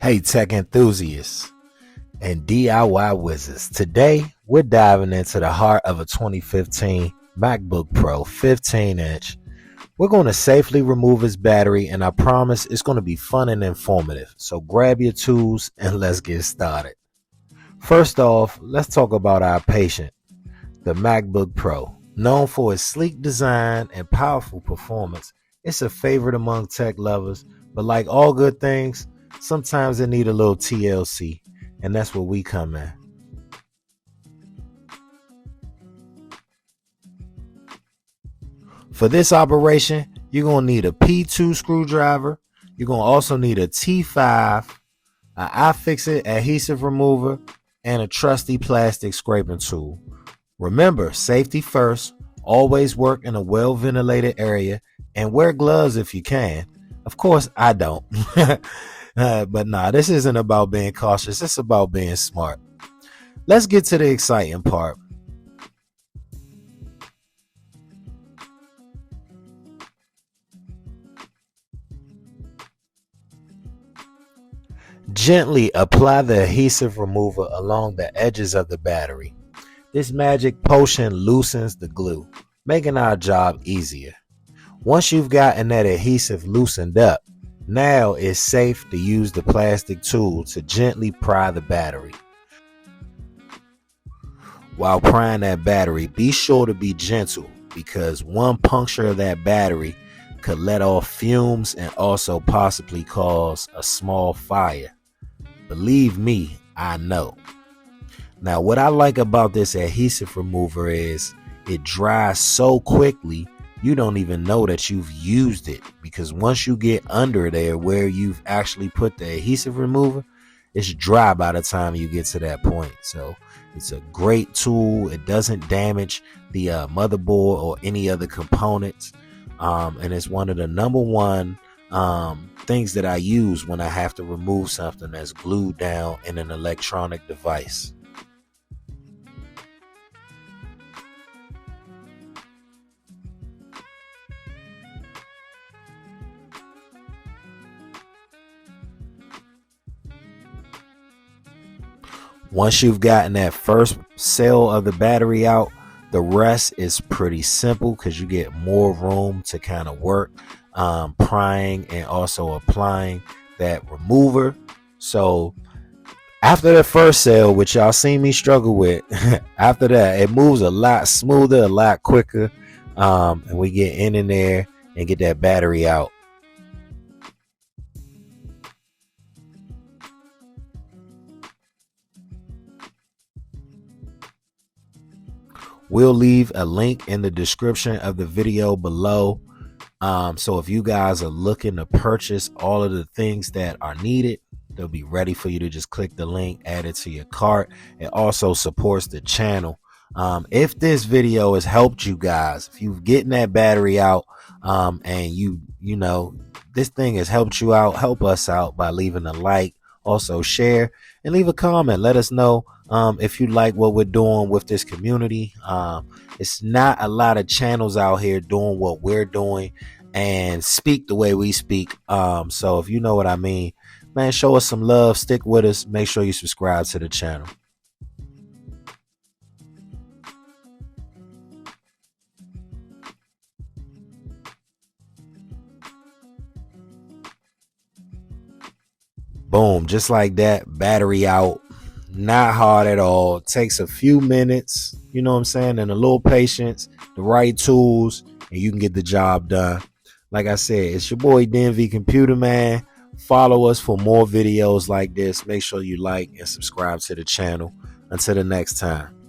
Hey tech enthusiasts and DIY wizards. Today we're diving into the heart of a 2015 MacBook Pro 15-inch. We're going to safely remove its battery, and I promise it's going to be fun and informative. So grab your tools and let's get started. First off, let's talk about our patient, the MacBook Pro. Known for its sleek design and powerful performance, it's a favorite among tech lovers, but like all good things, sometimes they need a little TLC, and that's where we come in. For this operation, you're going to need a P2 screwdriver. You're going to also need a T5, an iFixit adhesive remover, and a trusty plastic scraping tool. Remember, safety first. Always work in a well-ventilated area and wear gloves if you can. Of course, I don't. But nah, this isn't about being cautious. It's about being smart. Let's get to the exciting part. Gently apply the adhesive remover along the edges of the battery. This magic potion loosens the glue, making our job easier. Once you've gotten that adhesive loosened up, now it's safe to use the plastic tool to gently pry the battery. While prying that battery, be sure to be gentle because one puncture of that battery could let off fumes and also possibly cause a small fire. Believe me, I know. Now, what I like about this adhesive remover is it dries so quickly you don't even know that you've used it, because once you get under there where you've actually put the adhesive remover, it's dry by the time you get to that point. So it's a great tool. It doesn't damage the motherboard or any other components, and it's one of the number one things that I use when I have to remove something that's glued down in an electronic device. Once you've gotten that first cell of the battery out, the rest is pretty simple because you get more room to kind of work prying and also applying that remover. So after the first cell, which y'all seen me struggle with, after that it moves a lot smoother, a lot quicker, and we get in there and get that battery out. We'll leave a link in the description of the video below. So if you guys are looking to purchase all of the things that are needed, they'll be ready for you to just click the link, add it to your cart. It also supports the channel. If this video has helped you guys, if you've getting that battery out, and you know this thing has helped you out, help us out by leaving a like, also share and leave a comment. Let us know if you like what we're doing with this community. It's not a lot of channels out here doing what we're doing and speak the way we speak. So if you know what I mean, man, show us some love, stick with us, make sure you subscribe to the channel. Boom, just like that, battery out. Not hard at all. It takes a few minutes, you know what I'm saying, and a little patience, the right tools, and you can get the job done. Like I said, it's your boy DMV Computer Man. Follow us for more videos like this. Make sure you like and subscribe to the channel. Until the next time.